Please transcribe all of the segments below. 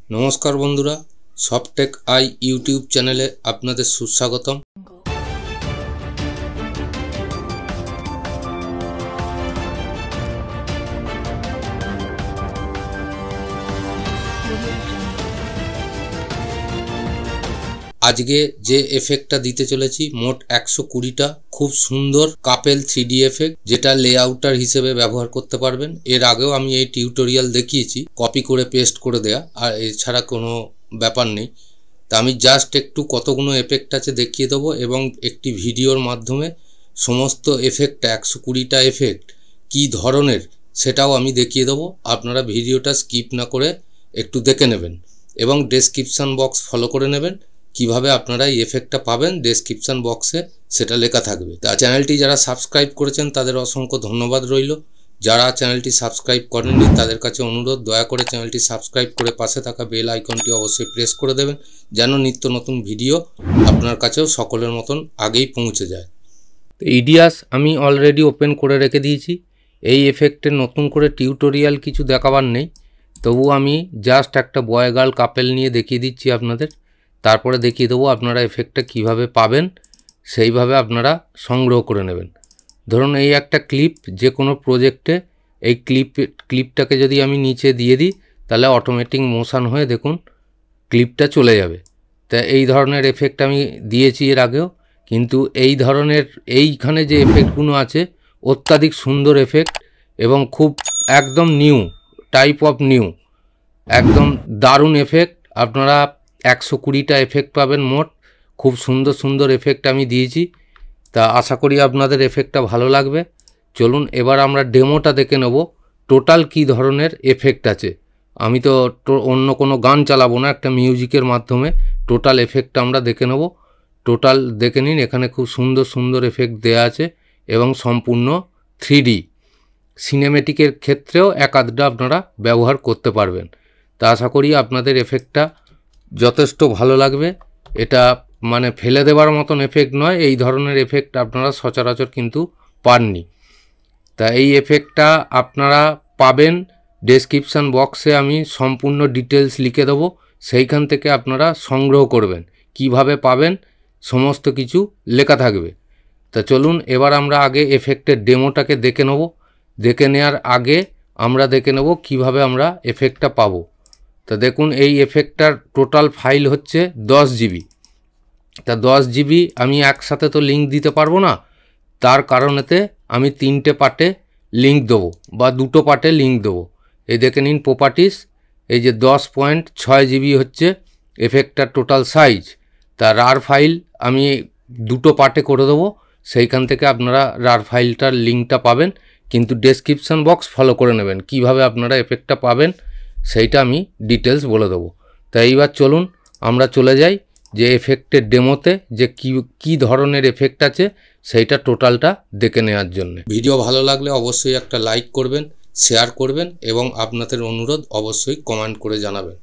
नमस्कार बंधुरा सफ्टेक आई यूट्यूब चैनेले आपनादेर सुस्वागतम। আজকে যে এফেক্টটা দিতে চলেছি মোট 120টা খুব সুন্দর কাপেল 3D এফেক্ট, যেটা লেআউটার হিসেবে ব্যবহার করতে পারবেন। এর আগেও আমি এই টিউটোরিয়াল দেখিয়েছি, কপি করে পেস্ট করে দেয়া, আর এছাড়া কোনো ব্যাপার নেই। তা আমি জাস্ট একটু কতগুলো এফেক্ট আছে দেখিয়ে দেবো এবং একটি ভিডিওর মাধ্যমে সমস্ত এফেক্ট 120টা এফেক্ট কী ধরনের সেটাও আমি দেখিয়ে দেবো। আপনারা ভিডিওটা স্কিপ না করে একটু দেখে নেবেন এবং ডেসক্রিপশান বক্স ফলো করে নেবেন। কিভাবে আপনারা এই এফেক্টটা পাবেন ডেসক্রিপশন বক্সে সেটা লেখা থাকবে। তা চ্যানেলটি যারা সাবস্ক্রাইব করেছেন তাদের অসংখ্য ধন্যবাদ রইল। যারা চ্যানেলটি সাবস্ক্রাইব করেননি তাদের কাছে অনুরোধ, দয়া করে চ্যানেলটি সাবস্ক্রাইব করে পাশে থাকা বেল আইকনটি অবশ্যই প্রেস করে দেবেন, যেন নিত্য নতুন ভিডিও আপনার কাছেও সকলের মতন আগেই পৌঁছে যায়। ইডিয়াস আমি অলরেডি ওপেন করে রেখে দিয়েছি। এই এফেক্টের নতুন করে টিউটোরিয়াল কিছু দেখাবার নেই, তবু আমি জাস্ট একটা বয় গার্ল কাপেল নিয়ে দেখিয়ে দিচ্ছি আপনাদের। তারপরে দেখিয়ে দেবো আপনারা এফেক্টটা কিভাবে পাবেন, সেইভাবে আপনারা সংগ্রহ করে নেবেন। ধরুন এই একটা ক্লিপ, যে কোনো প্রজেক্টে এই ক্লিপটাকে যদি আমি নিচে দিয়ে দিই তাহলে অটোমেটিক মোশন হয়ে দেখুন ক্লিপটা চলে যাবে। তা এই ধরনের এফেক্ট আমি দিয়েছি এর আগেও, কিন্তু এই ধরনের এইখানে যে এফেক্টগুলো আছে অত্যাধিক সুন্দর এফেক্ট এবং খুব একদম নিউ টাইপ অফ নিউ, একদম দারুণ এফেক্ট। আপনারা 120টা এফেক্ট পাবেন মোট, খুব সুন্দর সুন্দর এফেক্ট আমি দিয়েছি। তা আশা করি আপনাদের এফেক্টটা ভালো লাগবে। চলুন এবার আমরা ডেমোটা দেখে নেব টোটাল কী ধরনের এফেক্ট আছে। আমি তো অন্য কোনো গান চালাবো না, একটা মিউজিকের মাধ্যমে টোটাল এফেক্টটা আমরা দেখে নেব। টোটাল দেখে নিন, এখানে খুব সুন্দর সুন্দর এফেক্ট দেয়া আছে এবং সম্পূর্ণ 3D। সিনেমেটিকের ক্ষেত্রেও এক আধটা আপনারা ব্যবহার করতে পারবেন। তা আশা করি আপনাদের এফেক্টটা যথেষ্ট ভালো লাগবে। এটা মানে ফেলে দেওয়ার মতন এফেক্ট নয়, এই ধরনের এফেক্ট আপনারা সচরাচর কিন্তু পাননি। তা এই এফেক্টটা আপনারা পাবেন ডেসক্রিপশান বক্সে, আমি সম্পূর্ণ ডিটেলস লিখে দেবো, সেইখান থেকে আপনারা সংগ্রহ করবেন। কিভাবে পাবেন সমস্ত কিছু লেখা থাকবে। তা চলুন এবার আমরা আগে এফেক্টের ডেমোটাকে দেখে নেব। দেখে নেওয়ার আগে আমরা দেখে নেব কিভাবে আমরা এফেক্টটা পাবো। তা দেখুন এই এফেক্টটার টোটাল ফাইল হচ্ছে 10 GB। তা 10 GB আমি একসাথে তো লিঙ্ক দিতে পারবো না, তার কারণেতে আমি 3টে পার্টে লিঙ্ক দেবো বা 2টো পার্টে লিঙ্ক দেবো। এই দেখে নিন প্রপার্টিস, এই যে 10.6 GB হচ্ছে এফেক্টটার টোটাল সাইজ। তা রার ফাইল আমি 2টো পার্টে করে দেবো, সেইখান থেকে আপনারা রার ফাইলটার লিঙ্কটা পাবেন, কিন্তু ডেসক্রিপশান বক্স ফলো করে নেবেন। কিভাবে আপনারা এফেক্টটা পাবেন সেইটা আমি ডিটেলস বলে দেবো। তাই এইবার চলুন আমরা চলে যাই যে এফেক্টের ডেমোতে, যে কি ধরনের এফেক্ট আছে সেইটা টোটালটা দেখে নেওয়ার জন্য। ভিডিও ভালো লাগলে অবশ্যই একটা লাইক করবেন, শেয়ার করবেন এবং আপনাদের অনুরোধ অবশ্যই কমেন্ট করে জানাবেন।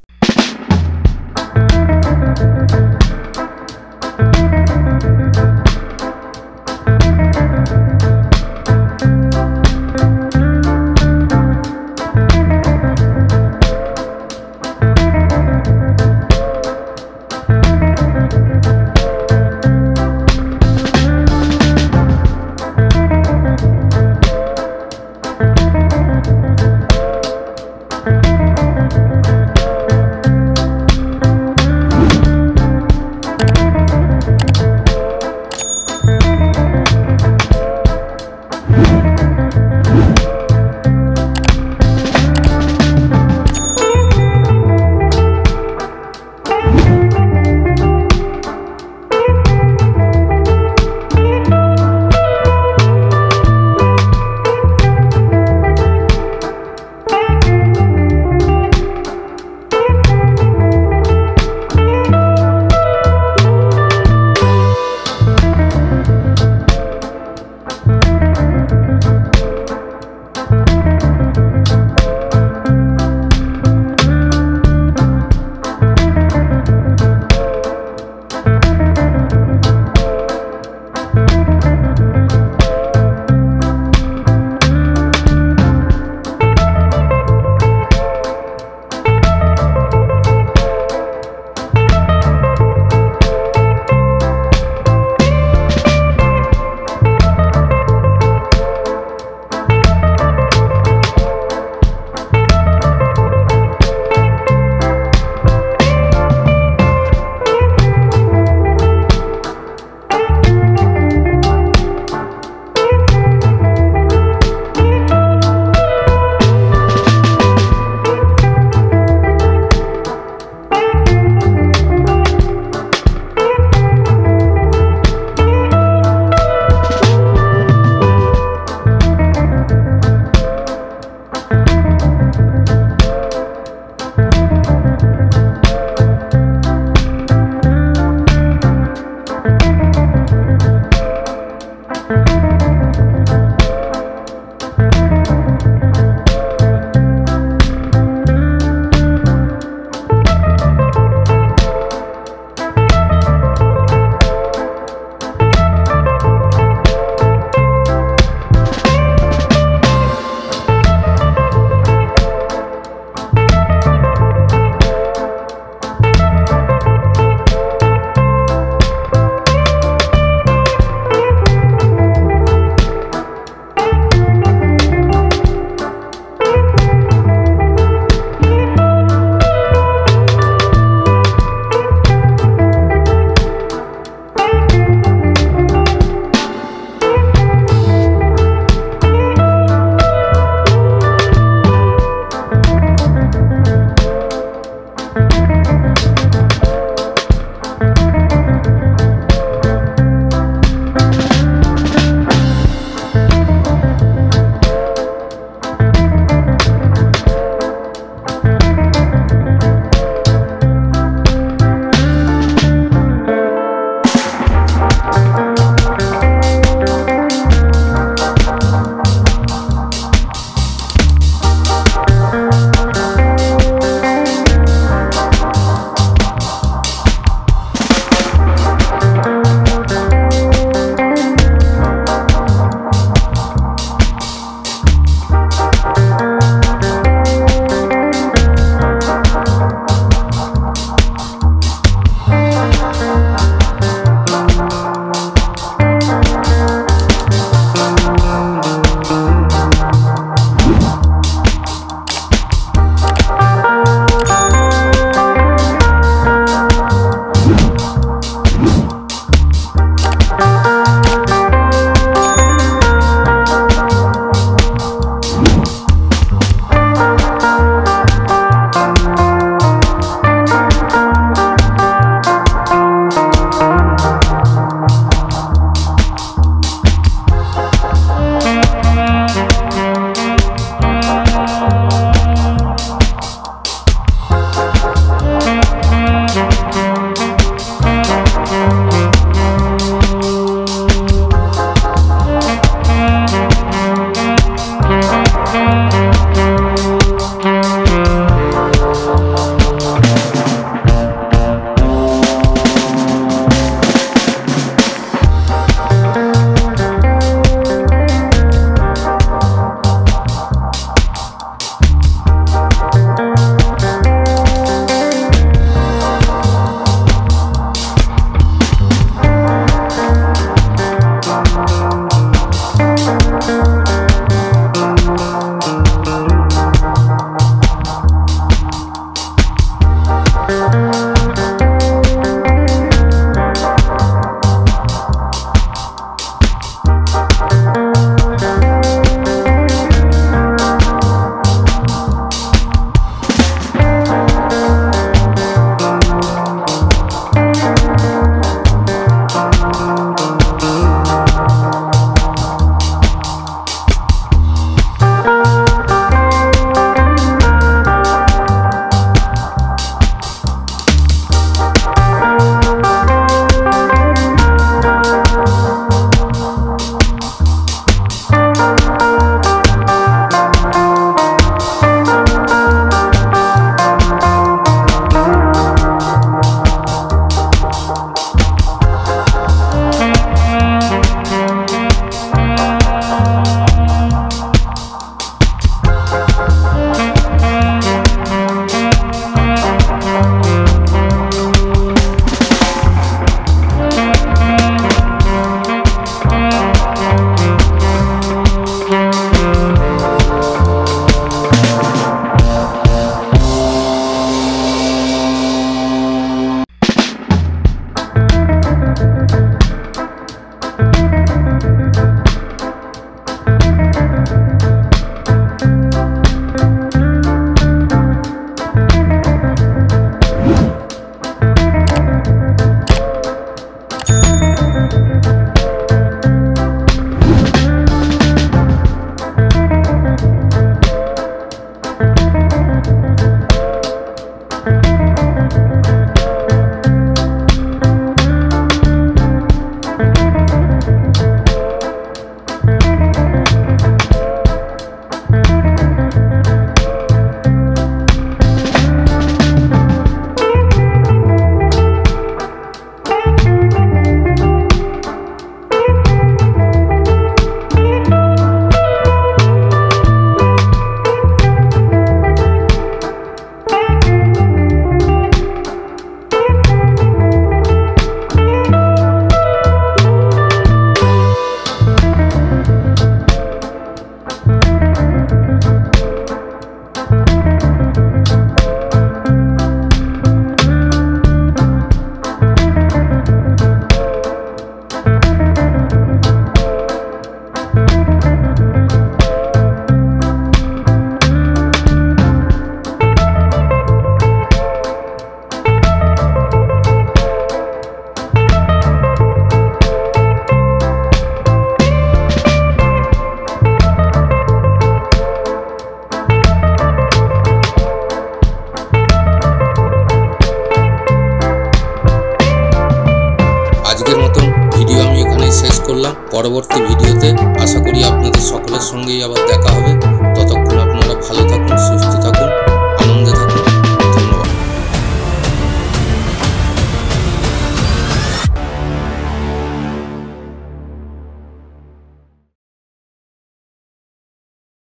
পরবর্তী ভিডিওতে আশা করি আপনাদের সকলের সঙ্গেই আবার দেখা হবে। ততক্ষণ আপনারা ভালো থাকুন,